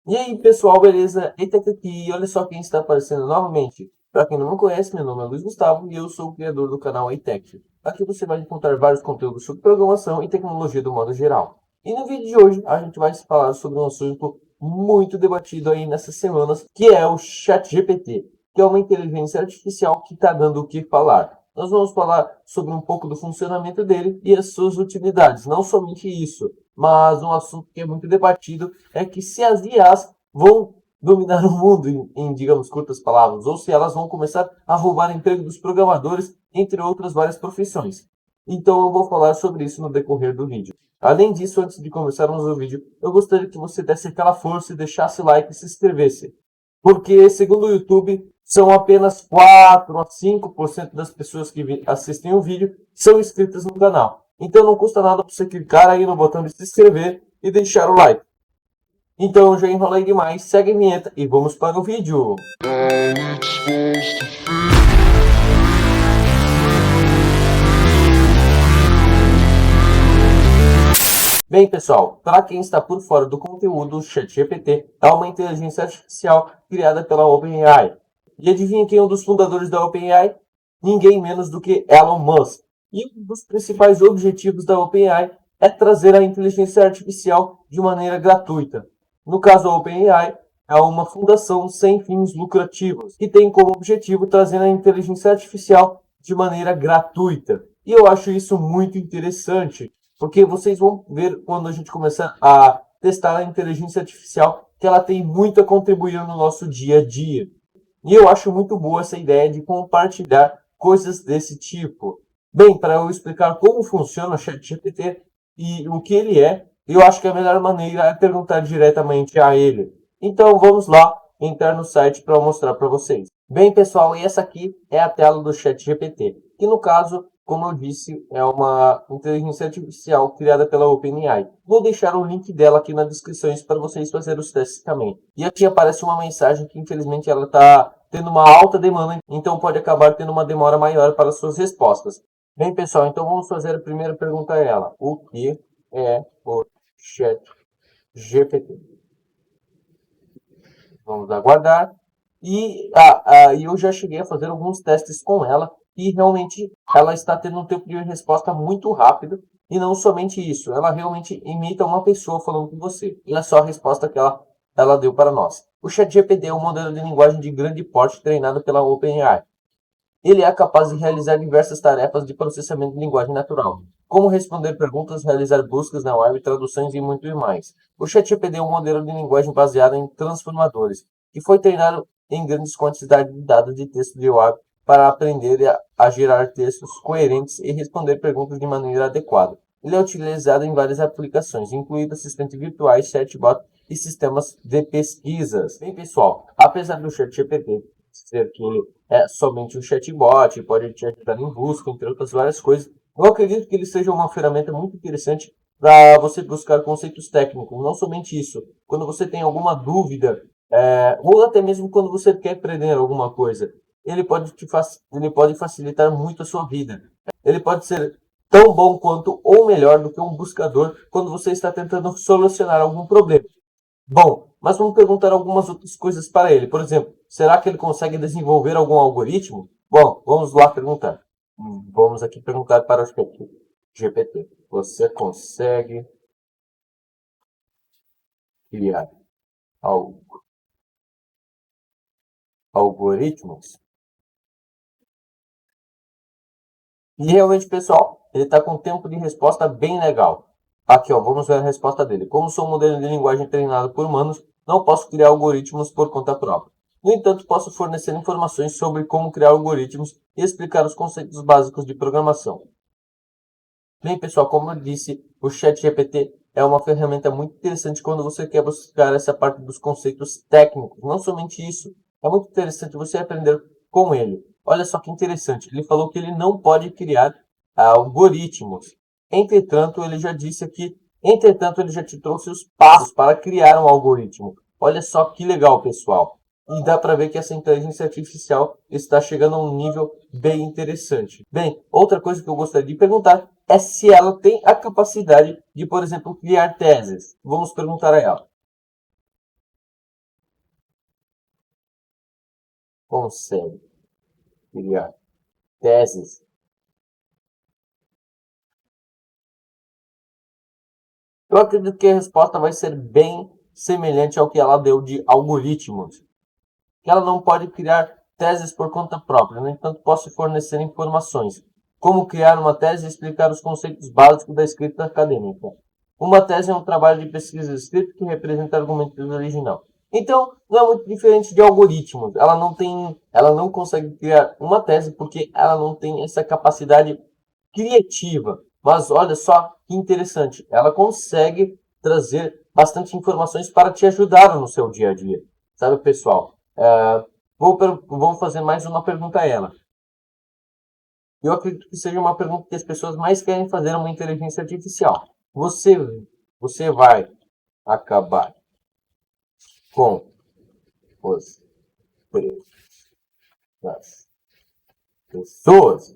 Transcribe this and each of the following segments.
E aí, pessoal, beleza? Eita, aqui, olha só quem está aparecendo novamente. Para quem não me conhece, meu nome é Luiz Gustavo e eu sou o criador do canal iTech. Aqui você vai encontrar vários conteúdos sobre programação e tecnologia do modo geral. E no vídeo de hoje a gente vai falar sobre um assunto muito debatido aí nessas semanas, que é o ChatGPT, que é uma inteligência artificial que está dando o que falar. Nós vamos falar sobre um pouco do funcionamento dele e as suas utilidades. Não somente isso, mas um assunto que é muito debatido é que se as IAs vão dominar o mundo, digamos, curtas palavras, ou se elas vão começar a roubar emprego dos programadores, entre outras várias profissões. Então eu vou falar sobre isso no decorrer do vídeo. Além disso, antes de começarmos o vídeo, eu gostaria que você desse aquela força e deixasse like e se inscrevesse. Porque, segundo o YouTube, são apenas 4 a 5% das pessoas que assistem o vídeo são inscritas no canal. Então não custa nada para você clicar aí no botão de se inscrever e deixar o like. Então já enrolei demais, segue a vinheta e vamos para o vídeo. Bem, pessoal, para quem está por fora do conteúdo, o ChatGPT é uma inteligência artificial criada pela OpenAI. E adivinha quem é um dos fundadores da OpenAI? Ninguém menos do que Elon Musk. E um dos principais objetivos da OpenAI é trazer a inteligência artificial de maneira gratuita. No caso, a OpenAI é uma fundação sem fins lucrativos, que tem como objetivo trazer a inteligência artificial de maneira gratuita. E eu acho isso muito interessante, porque vocês vão ver quando a gente começar a testar a inteligência artificial que ela tem muito a contribuir no nosso dia a dia. E eu acho muito boa essa ideia de compartilhar coisas desse tipo. Bem, para eu explicar como funciona o ChatGPT e o que ele é, eu acho que a melhor maneira é perguntar diretamente a ele. Então vamos lá entrar no site para mostrar para vocês. Bem, pessoal, e essa aqui é a tela do ChatGPT, que no caso, como eu disse, é uma inteligência artificial criada pela OpenAI. Vou deixar o link dela aqui na descrição para vocês fazerem os testes também. E aqui aparece uma mensagem que infelizmente ela está tendo uma alta demanda, então pode acabar tendo uma demora maior para suas respostas. Bem, pessoal, então vamos fazer a primeira pergunta a ela. O que é o ChatGPT? Vamos aguardar. E eu já cheguei a fazer alguns testes com ela e realmente ela está tendo um tempo de resposta muito rápido. E não somente isso, ela realmente imita uma pessoa falando com você. E é só a resposta que ela deu para nós. O ChatGPT é um modelo de linguagem de grande porte treinado pela OpenAI. Ele é capaz de realizar diversas tarefas de processamento de linguagem natural, como responder perguntas, realizar buscas na web, traduções e muito mais. O ChatGPT é um modelo de linguagem baseado em transformadores, que foi treinado em grandes quantidades de dados de texto de web para aprender a gerar textos coerentes e responder perguntas de maneira adequada. Ele é utilizado em várias aplicações, incluindo assistentes virtuais, chatbot e sistemas de pesquisas. Bem, pessoal, apesar do ChatGPT ser que é somente um chatbot, pode te ajudar em busca, entre outras várias coisas. Eu acredito que ele seja uma ferramenta muito interessante para você buscar conceitos técnicos, não somente isso. Quando você tem alguma dúvida, ou até mesmo quando você quer aprender alguma coisa, ele pode facilitar muito a sua vida. Ele pode ser tão bom quanto ou melhor do que um buscador quando você está tentando solucionar algum problema. Bom, mas vamos perguntar algumas outras coisas para ele. Por exemplo, será que ele consegue desenvolver algum algoritmo? Bom, vamos lá perguntar. Vamos aqui perguntar para o GPT. Você consegue criar algoritmos? E realmente, pessoal, ele está com um tempo de resposta bem legal. Aqui, ó, vamos ver a resposta dele. Como sou um modelo de linguagem treinado por humanos, não posso criar algoritmos por conta própria. No entanto, posso fornecer informações sobre como criar algoritmos e explicar os conceitos básicos de programação. Bem, pessoal, como eu disse, o ChatGPT é uma ferramenta muito interessante quando você quer buscar essa parte dos conceitos técnicos. Não somente isso, é muito interessante você aprender com ele. Olha só que interessante, ele falou que ele não pode criar algoritmos. Entretanto, ele já te trouxe os passos para criar um algoritmo. Olha só que legal, pessoal. E dá para ver que essa inteligência artificial está chegando a um nível bem interessante. Bem, outra coisa que eu gostaria de perguntar é se ela tem a capacidade de, por exemplo, criar teses. Vamos perguntar a ela. consegue criar teses eu acredito que a resposta vai ser bem semelhante ao que ela deu de algoritmos, que ela não pode criar teses por conta própria, no entanto, posso fornecer informações, como criar uma tese e explicar os conceitos básicos da escrita acadêmica. Uma tese é um trabalho de pesquisa escrito que representa argumentos original. Então, não é muito diferente de algoritmos. Ela não consegue criar uma tese porque ela não tem essa capacidade criativa. Mas olha só que interessante, ela consegue trazer bastante informações para te ajudar no seu dia a dia. Sabe, pessoal? Vou fazer mais uma pergunta a ela. Eu acredito que seja uma pergunta que as pessoas mais querem fazer a uma inteligência artificial. Você vai acabar com os preços das pessoas?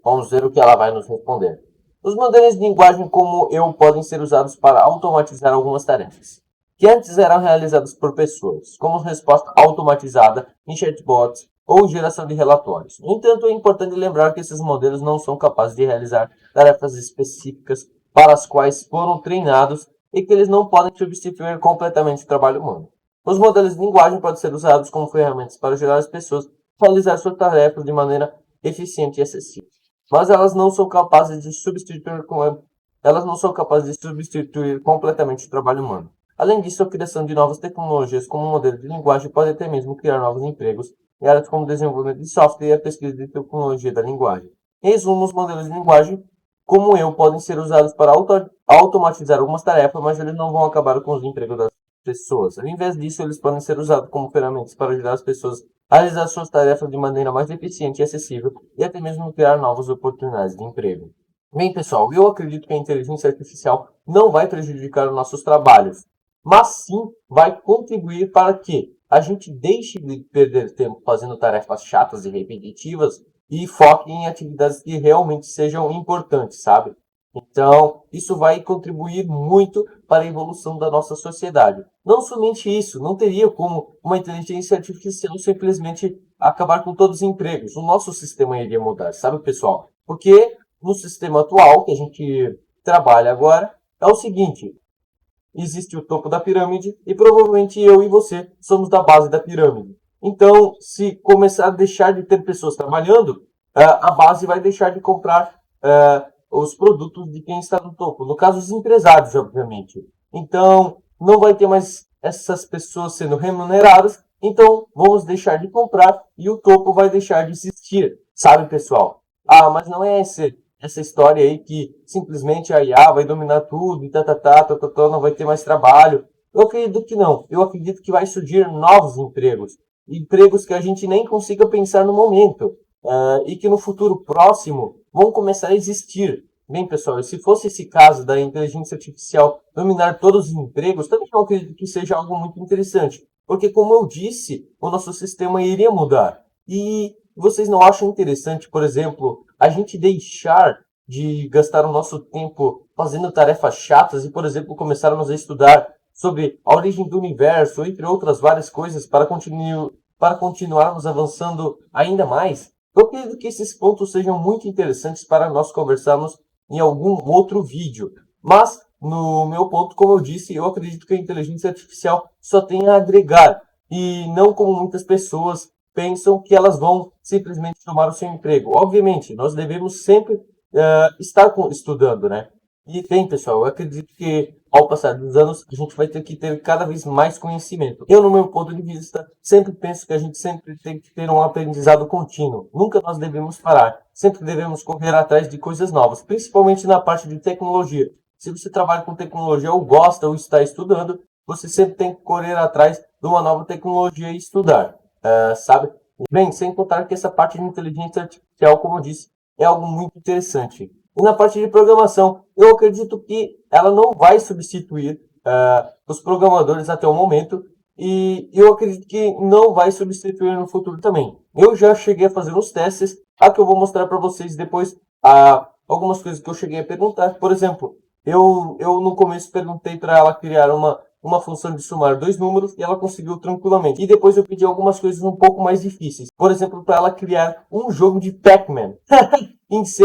Vamos ver o que ela vai nos responder. Os modelos de linguagem como eu podem ser usados para automatizar algumas tarefas, que antes eram realizadas por pessoas, como resposta automatizada em chatbots ou geração de relatórios. No entanto, é importante lembrar que esses modelos não são capazes de realizar tarefas específicas para as quais foram treinados e que eles não podem substituir completamente o trabalho humano. Os modelos de linguagem podem ser usados como ferramentas para ajudar as pessoas a realizar suas tarefas de maneira eficiente e acessível. Mas elas não são capazes de substituir completamente o trabalho humano. Além disso, a criação de novas tecnologias como o modelo de linguagem pode até mesmo criar novos empregos em áreas como desenvolvimento de software e a pesquisa de tecnologia da linguagem. Em resumo, os modelos de linguagem, como eu, podem ser usados para automatizar algumas tarefas, mas eles não vão acabar com os empregos das pessoas. Ao invés disso, eles podem ser usados como ferramentas para ajudar as pessoas a realizar suas tarefas de maneira mais eficiente e acessível e até mesmo criar novas oportunidades de emprego. Bem, pessoal, eu acredito que a inteligência artificial não vai prejudicar os nossos trabalhos, mas sim vai contribuir para que a gente deixe de perder tempo fazendo tarefas chatas e repetitivas e foque em atividades que realmente sejam importantes, sabe? Então, isso vai contribuir muito para a evolução da nossa sociedade. Não somente isso, não teria como uma inteligência artificial simplesmente acabar com todos os empregos. O nosso sistema iria mudar, sabe, pessoal? Porque no sistema atual que a gente trabalha agora, é o seguinte: existe o topo da pirâmide e provavelmente eu e você somos da base da pirâmide. Então, se começar a deixar de ter pessoas trabalhando, a base vai deixar de comprar os produtos de quem está no topo. No caso, os empresários, obviamente. Então, não vai ter mais essas pessoas sendo remuneradas. Então, vamos deixar de comprar e o topo vai deixar de existir. Sabe, pessoal? Ah, mas não é essa história aí que simplesmente a IA vai dominar tudo e não vai ter mais trabalho. Eu acredito que não. Eu acredito que vai surgir novos empregos. Empregos que a gente nem consiga pensar no momento. E que no futuro próximo vão começar a existir. Bem, pessoal, se fosse esse caso da inteligência artificial dominar todos os empregos, também não acredito que seja algo muito interessante. Porque, como eu disse, o nosso sistema iria mudar. E vocês não acham interessante, por exemplo, a gente deixar de gastar o nosso tempo fazendo tarefas chatas e, por exemplo, começarmos a estudar sobre a origem do universo, entre outras várias coisas, para continuarmos avançando ainda mais? Eu acredito que esses pontos sejam muito interessantes para nós conversarmos em algum outro vídeo. Mas, no meu ponto, como eu disse, eu acredito que a inteligência artificial só tem a agregar. E não como muitas pessoas pensam que elas vão simplesmente tomar o seu emprego. Obviamente, nós devemos sempre estar estudando, né? E bem, pessoal, eu acredito que ao passar dos anos a gente vai ter que ter cada vez mais conhecimento. Eu, no meu ponto de vista, sempre penso que a gente sempre tem que ter um aprendizado contínuo. Nunca nós devemos parar. Sempre devemos correr atrás de coisas novas, principalmente na parte de tecnologia. Se você trabalha com tecnologia ou gosta ou está estudando, você sempre tem que correr atrás de uma nova tecnologia e estudar, sabe? Bem, sem contar que essa parte de inteligência artificial, como eu disse, é algo muito interessante. E na parte de programação, eu acredito que ela não vai substituir os programadores até o momento. E eu acredito que não vai substituir no futuro também. Eu já cheguei a fazer uns testes, que eu vou mostrar para vocês depois algumas coisas que eu cheguei a perguntar. Por exemplo, eu no começo perguntei para ela criar uma função de somar dois números e ela conseguiu tranquilamente. E depois eu pedi algumas coisas um pouco mais difíceis. Por exemplo, para ela criar um jogo de Pac-Man em C++.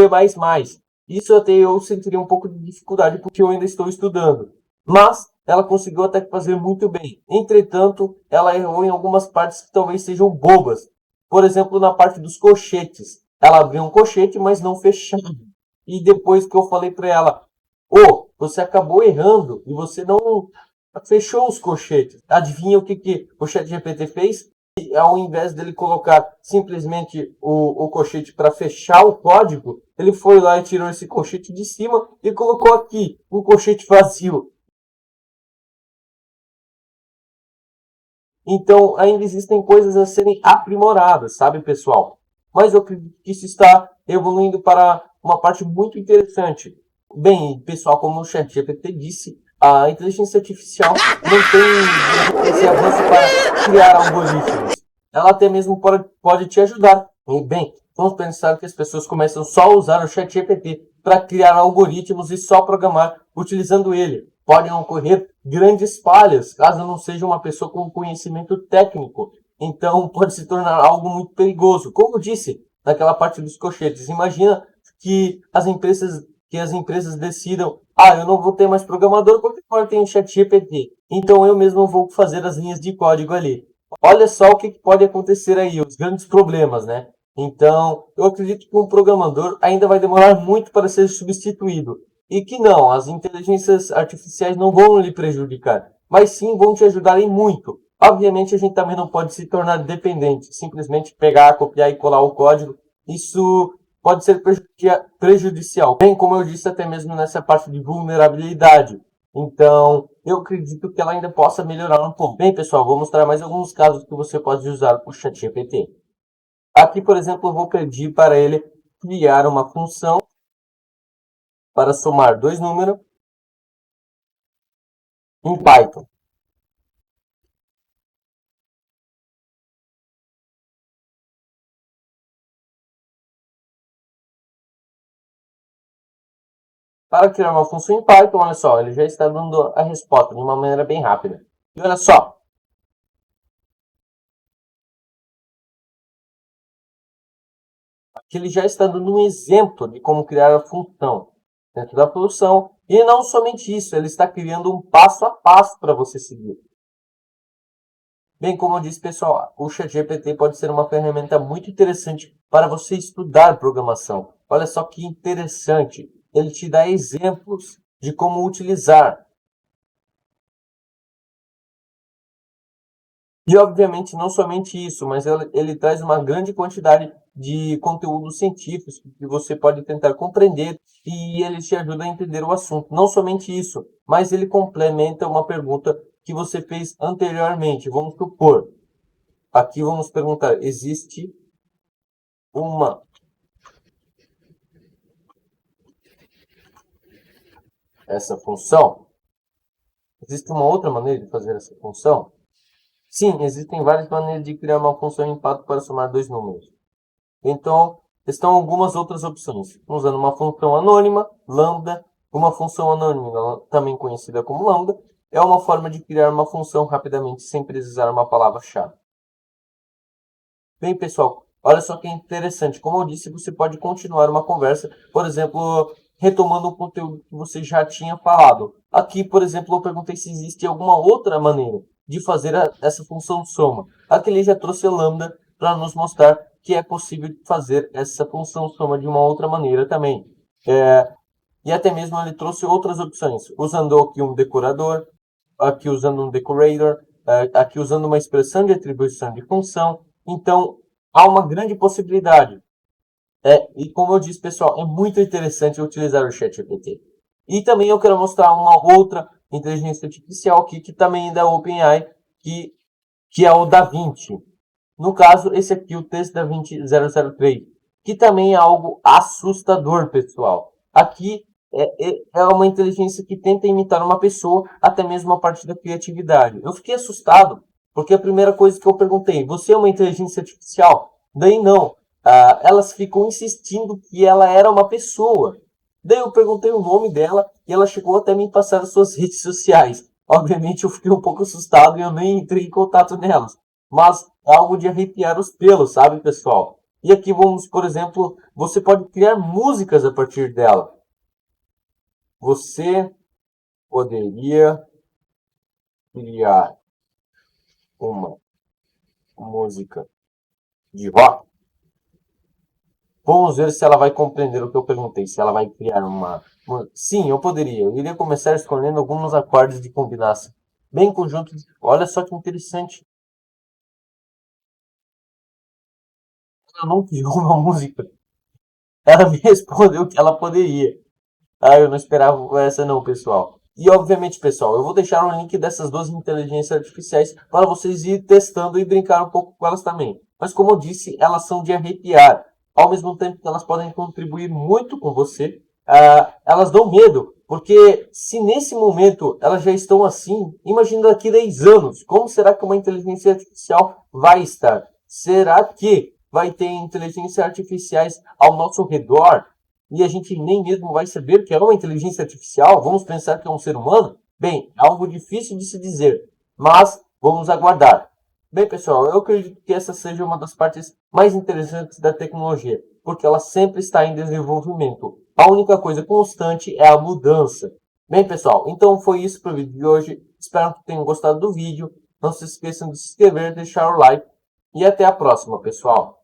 Isso até eu sentiria um pouco de dificuldade porque eu ainda estou estudando. Mas ela conseguiu até fazer muito bem. Entretanto, ela errou em algumas partes que talvez sejam bobas. Por exemplo, na parte dos colchetes. Ela abriu um colchete, mas não fechava. E depois que eu falei para ela, você acabou errando e você não fechou os colchetes. Adivinha o que o ChatGPT fez? E, ao invés dele colocar simplesmente o colchete para fechar o código, ele foi lá e tirou esse colchete de cima e colocou aqui um colchete vazio. Então, ainda existem coisas a serem aprimoradas, sabe, pessoal? Mas eu acredito que isso está evoluindo para uma parte muito interessante. Bem, pessoal, como o ChatGPT disse, a inteligência artificial não tem esse avanço para criar algoritmos. Ela até mesmo pode te ajudar. E, bem, vamos pensar que as pessoas começam só a usar o ChatGPT para criar algoritmos e só programar utilizando ele. Podem ocorrer grandes falhas, caso não seja uma pessoa com conhecimento técnico. Então, pode se tornar algo muito perigoso. Como eu disse, naquela parte dos colchetes, imagina que as empresas decidam, eu não vou ter mais programador porque agora tem o ChatGPT. Então, eu mesmo vou fazer as linhas de código ali. Olha só o que pode acontecer aí, os grandes problemas, né? Então, eu acredito que um programador ainda vai demorar muito para ser substituído. E que não, as inteligências artificiais não vão lhe prejudicar, mas sim vão te ajudar em muito. Obviamente, a gente também não pode se tornar dependente, simplesmente pegar, copiar e colar o código. Isso pode ser prejudicial, bem como eu disse até mesmo nessa parte de vulnerabilidade. Então, eu acredito que ela ainda possa melhorar um pouco. Bem, pessoal, vou mostrar mais alguns casos que você pode usar o ChatGPT. Aqui, por exemplo, eu vou pedir para ele criar uma função para somar dois números em Python. Para criar uma função em Python, olha só, ele já está dando a resposta de uma maneira bem rápida. E olha só, aqui ele já está dando um exemplo de como criar a função dentro da função. E não somente isso, ele está criando um passo a passo para você seguir. Bem, como eu disse, pessoal, o ChatGPT pode ser uma ferramenta muito interessante para você estudar programação. Olha só que interessante. Ele te dá exemplos de como utilizar. E, obviamente, não somente isso, mas ele traz uma grande quantidade de conteúdos científicos que você pode tentar compreender e ele te ajuda a entender o assunto. Não somente isso, mas ele complementa uma pergunta que você fez anteriormente. Vamos supor, aqui vamos perguntar, existe uma essa função? Existe uma outra maneira de fazer essa função? Sim, existem várias maneiras de criar uma função em Python para somar dois números. Então, estão algumas outras opções. Usando uma função anônima, lambda. Uma função anônima, também conhecida como lambda, é uma forma de criar uma função rapidamente sem precisar uma palavra-chave. Bem, pessoal, olha só que interessante. Como eu disse, você pode continuar uma conversa, por exemplo, retomando um conteúdo que você já tinha falado. Aqui, por exemplo, eu perguntei se existe alguma outra maneira de fazer essa função soma. Aqui ele já trouxe lambda para nos mostrar que é possível fazer essa função soma de uma outra maneira também. E até mesmo ele trouxe outras opções, usando aqui um decorador, aqui usando um decorator, aqui usando uma expressão de atribuição de função. Então, há uma grande possibilidade. E como eu disse, pessoal, é muito interessante utilizar o ChatGPT. E também eu quero mostrar uma outra inteligência artificial aqui, que também é da OpenAI, que é o DaVinci. No caso, esse aqui, o Teste DaVinci 003, que também é algo assustador, pessoal. Aqui é uma inteligência que tenta imitar uma pessoa, até mesmo a parte da criatividade. Eu fiquei assustado, porque a primeira coisa que eu perguntei, você é uma inteligência artificial? Daí não. Elas ficam insistindo que ela era uma pessoa. Daí eu perguntei o nome dela e ela chegou até me passar as suas redes sociais. Obviamente eu fiquei um pouco assustado e eu nem entrei em contato nelas. Mas é algo de arrepiar os pelos, sabe, pessoal? E aqui vamos, por exemplo, você pode criar músicas a partir dela. Você poderia criar uma música de rock? Vamos ver se ela vai compreender o que eu perguntei. Se ela vai criar uma. Sim, eu poderia. Eu iria começar escolhendo alguns acordes de combinação. Bem conjunto. Olha só que interessante. Ela não criou uma música. Ela me respondeu que ela poderia. Ah, eu não esperava essa não, pessoal. E obviamente, pessoal, eu vou deixar o link dessas duas inteligências artificiais para vocês ir testando e brincar um pouco com elas também. Mas como eu disse, elas são de arrepiar. Ao mesmo tempo que elas podem contribuir muito com você, elas dão medo. Porque se nesse momento elas já estão assim, imagina daqui 10 anos, como será que uma inteligência artificial vai estar? Será que vai ter inteligências artificiais ao nosso redor e a gente nem mesmo vai saber que é uma inteligência artificial? Vamos pensar que é um ser humano? Bem, é algo difícil de se dizer, mas vamos aguardar. Bem, pessoal, eu acredito que essa seja uma das partes mais interessantes da tecnologia, porque ela sempre está em desenvolvimento. A única coisa constante é a mudança. Bem, pessoal, então foi isso para o vídeo de hoje. Espero que tenham gostado do vídeo. Não se esqueçam de se inscrever, deixar o like e até a próxima, pessoal.